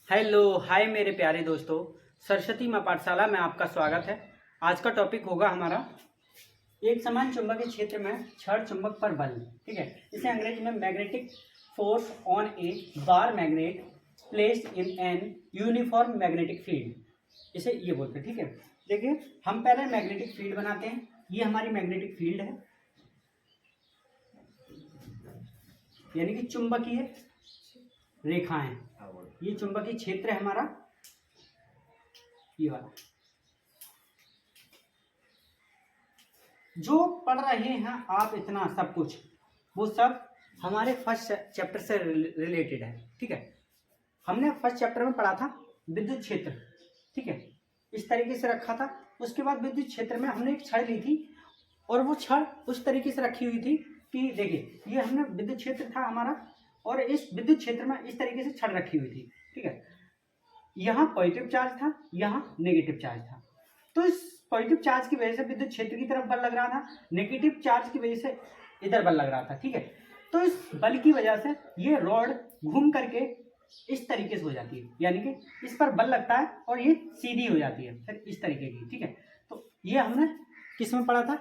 Hello hi मेरे प्यारे दोस्तों, सरस्वती माँ पाठशाला में आपका स्वागत है। आज का टॉपिक होगा हमारा एक समान चुंबकीय क्षेत्र में छड़ चुंबक पर बल। ठीक है, इसे अंग्रेजी में magnetic force on A bar magnet placed in an uniform magnetic field, इसे ये बोलते हैं। ठीक है, देखिए हम पहले मैग्नेटिक फील्ड बनाते हैं। ये हमारी मैग्नेटिक फील्ड है, यानी कि चुंबकीय रेखाएं। ये चुंबकीय क्षेत्र है हमारा, ये वाला। जो पढ़ रहे हैं आप इतना सब कुछ, वो सब हमारे फर्स्ट चैप्टर से रिलेटेड है। ठीक है, हमने फर्स्ट चैप्टर में पढ़ा था विद्युत क्षेत्र। ठीक है, इस तरीके से रखा था। उसके बाद विद्युत क्षेत्र में हमने एक छड़ ली थी और वो छड़ उस तरीके से रखी हुई थी कि देखिए ये हमने विद्युत क्षेत्र था हमारा, और इस विद्युत क्षेत्र में इस तरीके से छड़ रखी हुई थी। ठीक है, यहाँ पॉजिटिव चार्ज था, यहाँ नेगेटिव चार्ज था। तो इस पॉजिटिव चार्ज की वजह से विद्युत क्षेत्र की तरफ बल लग रहा था, नेगेटिव चार्ज की वजह से इधर बल लग रहा था। ठीक है, तो इस बल की वजह से ये रॉड घूम करके इस तरीके से हो जाती है, यानी कि इस पर बल लगता है और ये सीधी हो जाती है फिर इस तरीके की। ठीक है, तो ये हमने किस में पढ़ा था?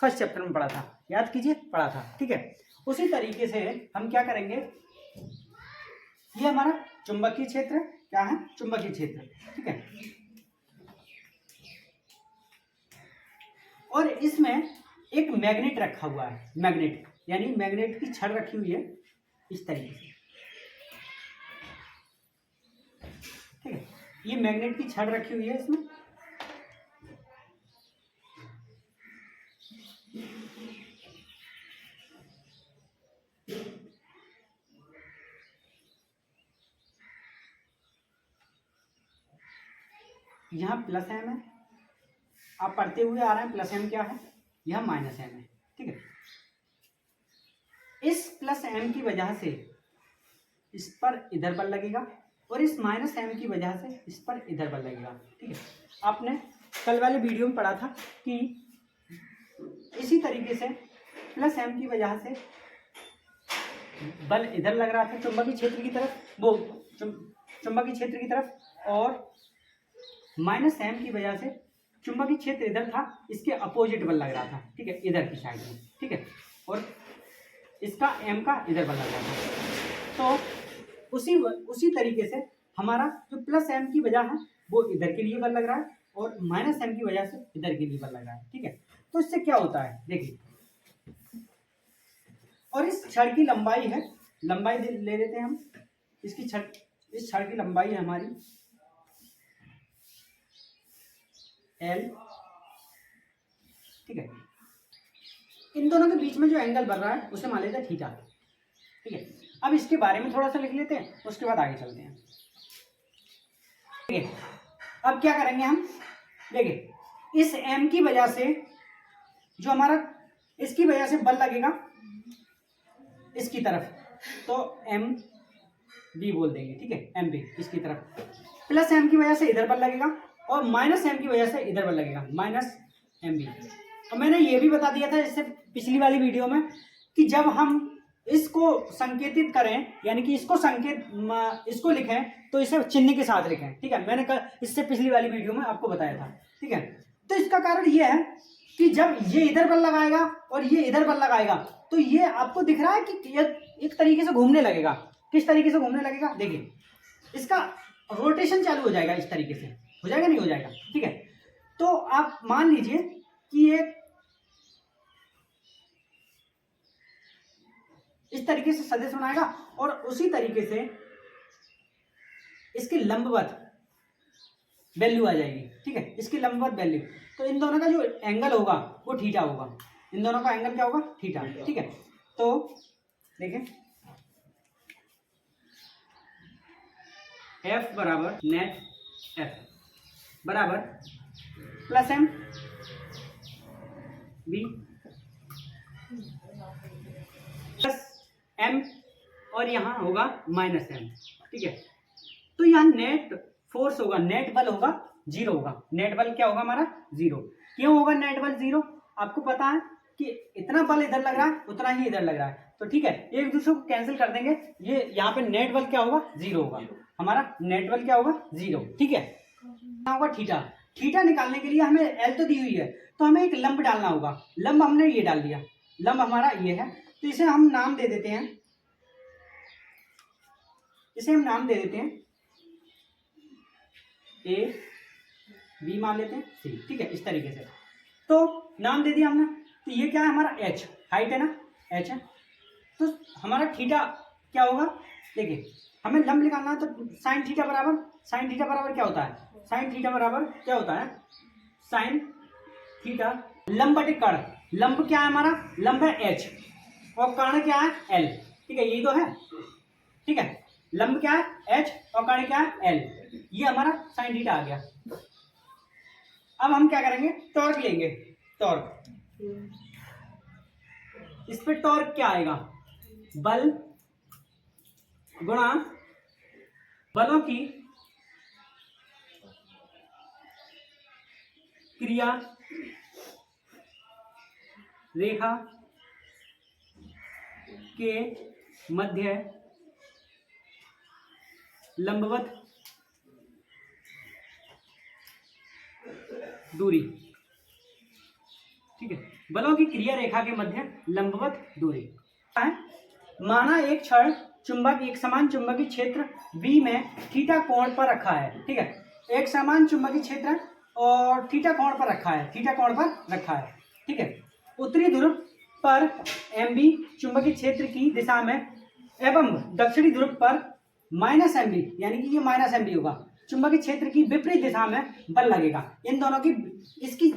फर्स्ट चैप्टर में पढ़ा था, याद कीजिए, पढ़ा था। ठीक है, उसी तरीके से हम क्या करेंगे, ये हमारा चुंबकीय क्षेत्र क्या है? चुंबकीय क्षेत्र। ठीक है, और इसमें एक मैग्नेट रखा हुआ है। मैग्नेट यानी मैग्नेट की छड़ रखी हुई है इस तरीके से। ठीक है, ये मैग्नेट की छड़ रखी हुई है इसमें। यहाँ प्लस एम है, आप पढ़ते हुए आ रहे हैं प्लस एम क्या है, यह माइनस एम है। ठीक है, इस प्लस एम की वजह से इस पर इधर बल लगेगा और इस माइनस एम की वजह से इस पर इधर बल लगेगा। ठीक है, आपने कल वाले वीडियो में पढ़ा था कि इसी तरीके से प्लस एम की वजह से बल इधर लग रहा था चुंबकीय क्षेत्र की तरफ, वो चुंबकीय क्षेत्र की तरफ, और माइनस एम की वजह से चुंबकीय क्षेत्र इधर था, इसके अपोजिट बल लग रहा था। ठीक है, इधर की साइड में। ठीक है, और इसका एम का इधर बल लग रहा था। तो उसी तरीके से हमारा जो प्लस एम की वजह है वो इधर के लिए बल लग रहा है और माइनस एम की वजह से इधर के लिए बल लग रहा है। ठीक है, तो इससे क्या होता है देखिए, और इस छड़ की लंबाई है, लंबाई ले लेते हैं हम इसकी। इस छड़ की लंबाई है हमारी एल। ठीक है, इन दोनों के बीच में जो एंगल बन रहा है उसे मान लेते हैं थीटा। ठीक है, अब इसके बारे में थोड़ा सा लिख लेते हैं, उसके बाद आगे चलते हैं। ठीक है, अब क्या करेंगे हम, देखिए इस एम की वजह से जो हमारा इसकी वजह से बल लगेगा इसकी तरफ, तो एम बी बोल देंगे। ठीक है, एम बी इसकी तरफ, प्लस एम की वजह से इधर बल लगेगा और माइनस एम की वजह से इधर बल लगेगा, माइनस एम बी। और मैंने ये भी बता दिया था इससे पिछली वाली वीडियो में कि जब हम इसको संकेतित करें, यानी कि इसको लिखें तो इसे चिन्ह के साथ लिखें। ठीक है, मैंने इससे पिछली वाली वीडियो में आपको बताया था। ठीक है, तो इसका कारण ये है कि जब ये इधर बल लगाएगा और ये इधर बल लगाएगा तो ये आपको दिख रहा है कि एक तरीके से घूमने लगेगा। किस तरीके से घूमने लगेगा, देखिए इसका रोटेशन चालू हो जाएगा, इस तरीके से हो जाएगा, नहीं हो जाएगा। ठीक है, तो आप मान लीजिए कि ये इस तरीके से सदिश बनाएगा और उसी तरीके से इसकी लंबवत वैल्यू आ जाएगी। ठीक है, इसकी लंबवत वैल्यू, तो इन दोनों का जो एंगल होगा वो थीटा होगा। इन दोनों का एंगल क्या होगा, थीटा। ठीक है, तो देखें F बराबर नेट F बराबर plus M B plus M और यहाँ होगा माइनस एम। ठीक है, तो यहाँ नेट फोर्स होगा, नेट बल होगा जीरो होगा। नेट बल क्या होगा हमारा, जीरो। क्यों होगा नेट बल जीरो? आपको पता है कि इतना बल इधर लग रहा है उतना ही इधर लग रहा है, तो ठीक है, एक दूसरे को कैंसिल कर देंगे। ये यहाँ पे नेट बल क्या होगा, 0 होगा, हमारा नेट बल क्या होगा, 0। ठीक है, क्या होगा, थीटा। थीटा निकालने के लिए हमें एल तो दी हुई है, तो हमें एक लंब डालना होगा। लंब हमने ये डाल दिया, लंब हमारा ये है, तो इसे हम नाम दे देते हैं, इसे हम नाम दे देते हैं ए बी मान लेते हैं सी। ठीक है, इस तरीके से तो नाम दे दिया हमने। तो ये क्या है, हमारा एच हाइट है ना, एच है। तो हमारा थीटा क्या होगा, देखिए हमें लंब निकालना है, तो साइन थीटा बराबर क्या होता है, साइन थीटा बराबर क्या होता है, साइन थीटा लंब बटे कर्ण। लंब क्या है हमारा, लंब है एच और कर्ण क्या है, एल। ठीक है, यही तो है। ठीक है, लंब क्या है एच और कर्ण क्या है, एल। ये हमारा साइन थीटा आ गया। अब हम क्या करेंगे, टॉर्क लेंगे। टॉर्क, इस पे टॉर्क क्या आएगा, बल गुणा बलों की क्रिया रेखा के मध्य लंबवत दूरी। ठीक है, बलों की क्रिया रेखा के मध्य लंबवत दूरी है। माना एक क्षण चुंबक एक समान चुंबकीय क्षेत्र B में थीटा कोण पर रखा है। ठीक है, एक समान चुंबकीय क्षेत्र और थीटा कोण पर रखा है, थीटा कोण पर रखा है। ठीक है, उत्तरी ध्रुव पर MB चुंबकीय क्षेत्र की दिशा में एवं दक्षिणी ध्रुव पर -MB, यानी कि ये -MB होगा, चुंबकीय क्षेत्र की विपरीत दिशा में बल लगेगा। इन दोनों की, इसकी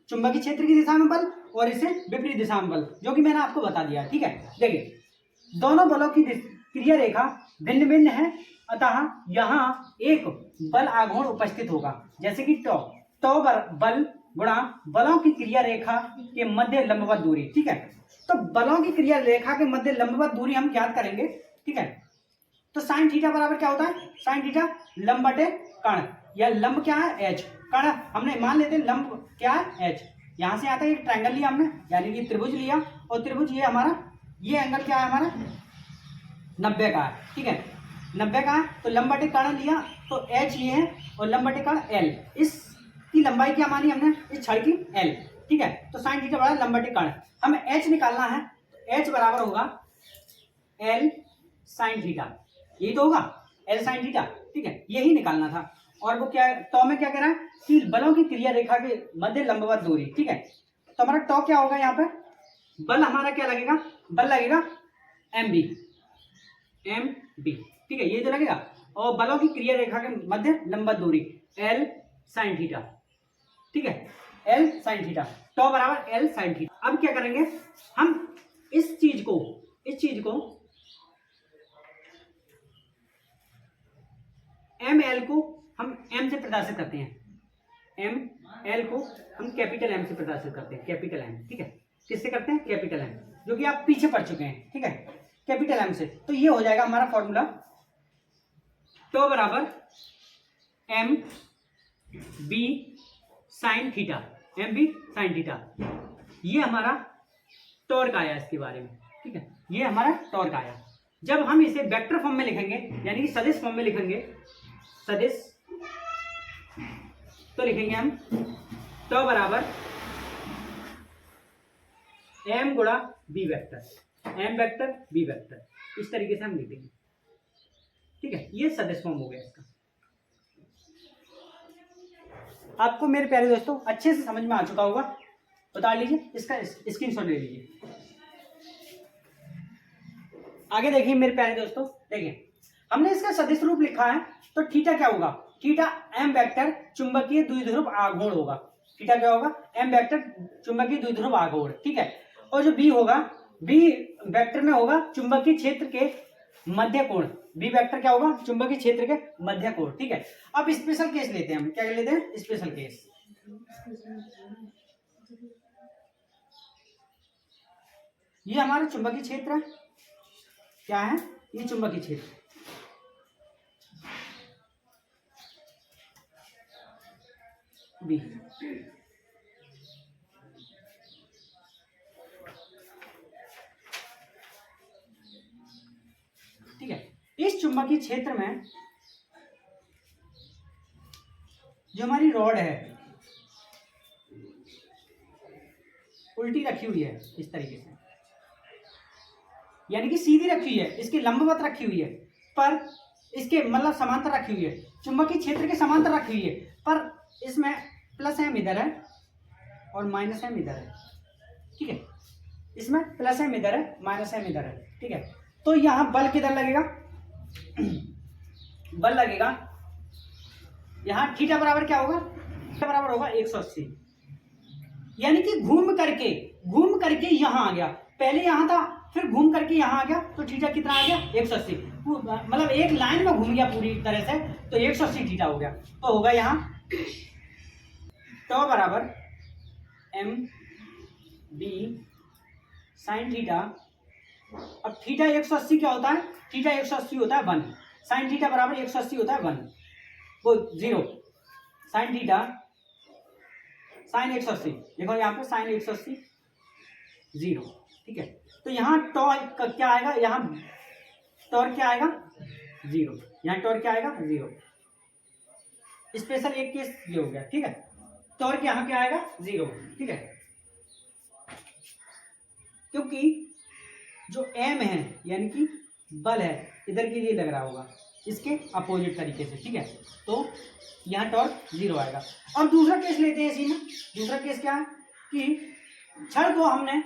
चुंबकीय क्षेत्र की दिशा में बल और इसे विपरीत दिशा में बल, जो कि मैंने आपको बता दिया। ठीक है, देखिए दोनों बलों की क्रिया रेखा भिन्न भिन्न है, अतः यहाँ एक बल आघूर्ण उपस्थित होगा, जैसे कि टॉ बल गुणा बलों की क्रिया रेखा के मध्य लंबवत दूरी। ठीक है, तो बलों की क्रिया रेखा के मध्य लंबवत दूरी हम ज्ञात करेंगे। ठीक है, तो साइन थीटा बराबर क्या होता है, साइन थीटा लंब बटे कर्ण, या लंब क्या है एच, कर्ण हमने मान लेते हैं लंब क्या है एच। यहां से आता है एक ट्रायंगल लिया हमने, यानी कि त्रिभुज लिया, और त्रिभुज ये हमारा, ये एंगल क्या है हमारा 90 का है। ठीक है, 90 का है, तो लंब बटे कर्ण लिया, तो एच ये है और लंब बटे कर्ण एल। इसकी लंबाई क्या मानी हमने, इस छड़ की एल। ठीक है, तो साइन थीटा बराबर लंब बटे कर्ण। हमें एच निकालना है, तो एच बराबर होगा एल साइन थीटा, यही तो होगा एल साइन थीटा। ठीक है, यही निकालना था। और वो क्या है, टॉ में क्या कह रहा है कि बलों की क्रिया रेखा के मध्य लंबवत दूरी। ठीक है, तो हमारा टॉ क्या होगा, यहाँ पे बल हमारा क्या लगेगा, बल लगेगा MB। ठीक है, ये जो लगेगा, और बलों की क्रिया रेखा के मध्य लंबवत दूरी L साइन थीटा। ठीक है, L साइन थीटा, टॉ बराबर L साइन थीटा। अब क्या करेंगे, हम इस चीज को ML को हम M से प्रदर्शित करते हैं, ML को हम कैपिटल M से प्रदर्शित करते हैं, कैपिटल M। ठीक है, किससे करते हैं, कैपिटल M, जो कि आप पीछे पढ़ चुके हैं। ठीक है, कैपिटल M से, तो ये हो जाएगा हमारा फॉर्मूला, टॉ बराबर MB sine theta, MB sine theta. ये हमारा टॉर्क आया इसके बारे में। ठीक है, ये हमारा टॉर्क आया। जब हम इसे वेक्टर फॉर्म में लिखेंगे, यानी कि सदिश फॉर्म में लिखेंगे, सदिश, तो लिखेंगे हम टॉ बराबर M गुणा B vector, M vector B vector, इस तरीके से हम लिखेंगे। ठीक है, ये सदिश फॉर्म हो गया इसका। आपको मेरे प्यारे दोस्तों अच्छे से समझ में आ चुका होगा, बता लीजिए, इसका स्क्रीनशॉट ले लीजिए। आगे देखिए मेरे प्यारे दोस्तों, देखिए हमने इसका सदिश रूप लिखा है, तो थीटा क्या होगा, थीटा M वेक्टर चुंबकीय द्विध्रुव आघूर्ण होगा। थीटा क्या होगा, M वेक्टर चुंबकीय द्विध्रुव आघूर्ण। ठीक है, और जो B होगा, B वेक्टर में होगा चुंबकीय क्षेत्र के मध्य कोण। B वेक्टर क्या होगा, चुंबकीय क्षेत्र के मध्य कोण। ठीक है, अब स्पेशल केस लेते हैं हम, क्या लेते हैं, स्पेशल केस। ये हमारा चुंबकीय क्षेत्र है, क्या है, ये चुंबकीय क्षेत्र B। चुंबकीय क्षेत्र में जो हमारी रॉड है उल्टी रखी हुई है इस तरीके से, यानी कि सीधी रखी हुई है, इसके लंबवत रखी हुई है, पर इसके मतलब समांतर रखी हुई है, चुंबकीय क्षेत्र के समांतर रखी हुई है, पर इसमें प्लस एम इधर है और माइनस एम इधर है, ठीक है। इसमें प्लस एम इधर है, माइनस एम इधर है, ठीक है। तो यहां बल किधर लगेगा? बल लगेगा यहां थीटा बराबर क्या होगा? थीटा बराबर होगा 180, यानी कि घूम करके यहां आ गया, पहले यहां था फिर घूम करके यहां आ गया, तो थीटा कितना आ गया? 180, मतलब एक लाइन में घूम गया पूरी तरह से, तो 180 थीटा हो गया। तो होगा यहां टॉ बराबर एम बी साइन थीटा। अब थीटा 180 क्या होता है? थीटा 180 होता है 1, साइन थीटा बराबर 180 होता है 1, वो 0, साइन थीटा साइन 180, देखो यहाँ पे साइन 180 0, ठीक है। तो यहाँ टॉर्क क्या आएगा? यहाँ टॉर्क क्या आएगा? 0, यहाँ टॉर्क क्या आएगा? 0। स्पेशल एक केस ये हो गया, ठीक है। टॉर्क यहाँ क्या आएगा? 0, ठीक है, क्योंकि जो m है यानी कि बल है इधर के लिए लग रहा होगा इसके अपोजिट तरीके से, ठीक है। तो यहाँ टॉर्क 0 आएगा। और दूसरा केस लेते हैं इसी में। दूसरा केस क्या है कि छड़ को हमने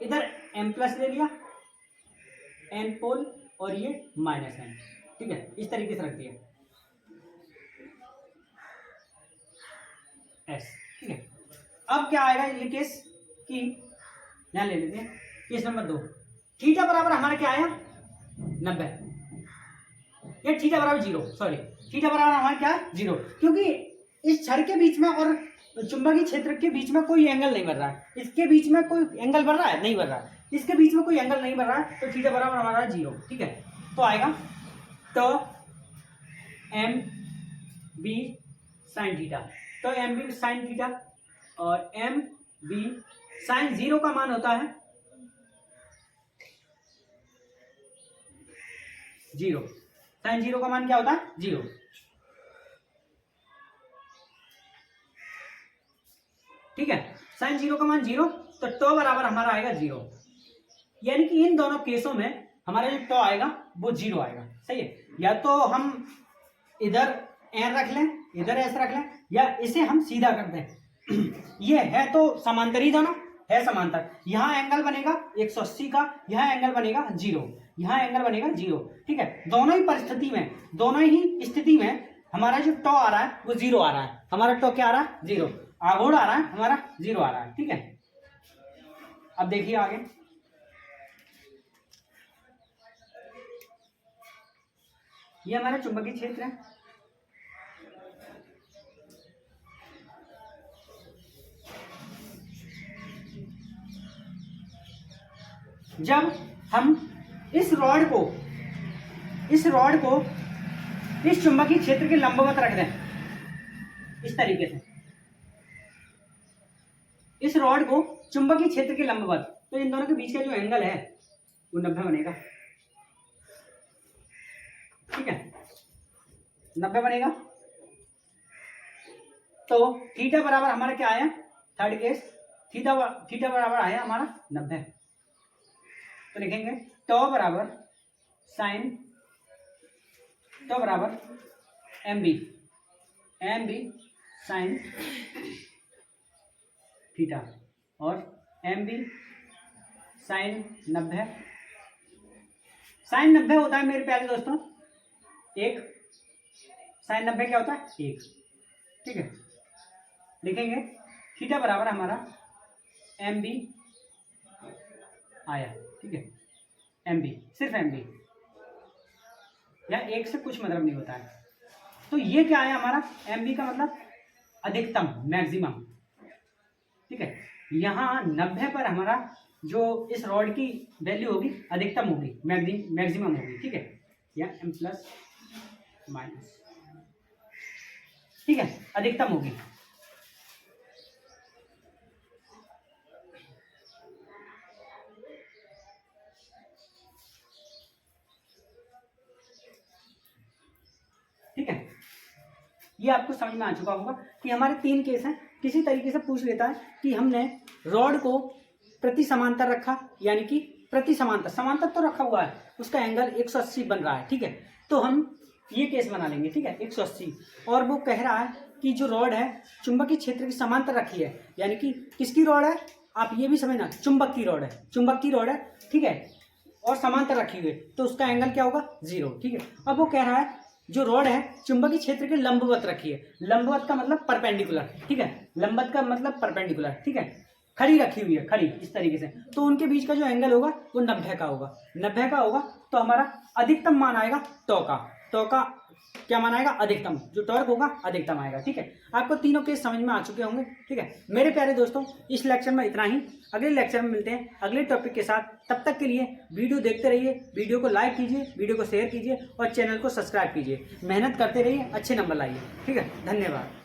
इधर m प्लस ले लिया, n पोल और ये माइनस n, ठीक है, इस तरीके से रख दिया s, ठीक है। अब क्या आएगा ये केस कि यहां ले लेते हैं केस नंबर 2। थीटा बराबर हमारा क्या आया? 90, ये थीटा बराबर 0, सॉरी थीटा बराबर हमारा क्या है? 0, क्योंकि इस छड़ के बीच में और चुंबकीय क्षेत्र के बीच में कोई एंगल नहीं बन रहा है। इसके बीच में कोई एंगल बन रहा है? नहीं बन रहा है। इसके बीच में कोई एंगल नहीं बन रहा है, तो थीटा बराबर हमारा 0, ठीक है। तो आएगा तो एम बी साइन थीटा, तो एम बी साइन थीटा और एम बी साइन 0 का मान होता है 0, साइन 0 का मान क्या होता है? 0, ठीक है। साइन 0 का मान 0, तो टॉ बराबर हमारा आएगा 0, यानी कि इन दोनों केसों में हमारा जो टॉ आएगा वो 0 आएगा, सही है। या तो हम इधर एन रख लें, इधर एस रख लें, या इसे हम सीधा कर दें। ये है तो समांतर ही दोनों, है समांतर। यहाँ एंगल बनेगा 180 का, यहाँ एंगल बनेगा 0, यहाँ एंगल बनेगा 0, ठीक है। दोनों ही परिस्थिति में, दोनों ही स्थिति में हमारा जो टॉ आ रहा है वो 0 आ रहा है। हमारा टॉ क्या आ रहा है? 0, आघूर्ण आ रहा है हमारा 0 आ रहा है, ठीक है। अब देखिए आगे, ये हमारा चुंबकीय क्षेत्र है। जब हम इस रॉड को इस चुंबकीय क्षेत्र के लंबवत रख दें इस तरीके से, इस रॉड को चुंबकीय क्षेत्र के लंबवत, तो इन दोनों के बीच का जो एंगल है वो 90 बनेगा, ठीक है, 90 बनेगा। तो थीटा बराबर हमारा क्या आया? थर्ड केस थीटा बराबर आया हमारा 90। तो लिखेंगे टॉ बराबर एम बी साइन थीटा और एम बी साइन 90। साइन 90 होता है मेरे प्यारे दोस्तों 1, साइन 90 क्या होता है? 1, ठीक है। लिखेंगे थीटा बराबर हमारा एम बी आया, ठीक है, एम बी, सिर्फ एम बी, या 1 से कुछ मतलब नहीं होता है। तो ये क्या आया हमारा? एम बी का मतलब अधिकतम, मैक्सिमम, ठीक है। यहाँ 90 पर हमारा जो इस रॉड की वैल्यू होगी अधिकतम होगी, मैक्सिमम होगी, ठीक है, या एम प्लस माइनस, ठीक है, अधिकतम होगी। ये आपको समझ में आ चुका होगा कि हमारे 3 केस हैं। किसी तरीके से पूछ लेता है कि हमने रॉड को प्रति समांतर रखा, यानी कि प्रति समांतर तो रखा हुआ है, उसका एंगल 180 बन रहा है, ठीक है। तो हम ये केस बना लेंगे, ठीक है, 180। और वो कह रहा है कि जो रॉड है चुंबकीय क्षेत्र की समांतर रखी है, यानी कि किसकी रॉड है, आप ये भी समझना, चुंबक की रॉड है, ठीक है, और समांतर रखी हुई है, तो उसका एंगल क्या होगा, 0, ठीक है। अब वो कह रहा है जो रॉड है चुंबकीय क्षेत्र के लंबवत रखी है, लंबवत का मतलब परपेंडिकुलर, ठीक है, लंबवत का मतलब परपेंडिकुलर, ठीक है, खड़ी रखी हुई है, खड़ी इस तरीके से, तो उनके बीच का जो एंगल होगा वो 90 का होगा, 90 का होगा। तो हमारा अधिकतम मान आएगा टॉ का क्या मान आएगा, अधिकतम, जो टॉर्क होगा अधिकतम आएगा, ठीक है। आपको तीनों केस समझ में आ चुके होंगे, ठीक है। मेरे प्यारे दोस्तों, इस लेक्चर में इतना ही, अगले लेक्चर में मिलते हैं अगले टॉपिक के साथ। तब तक के लिए वीडियो देखते रहिए, वीडियो को लाइक कीजिए, वीडियो को शेयर कीजिए और चैनल को सब्सक्राइब कीजिए। मेहनत करते रहिए, अच्छे नंबर लाइए, ठीक है। धन्यवाद।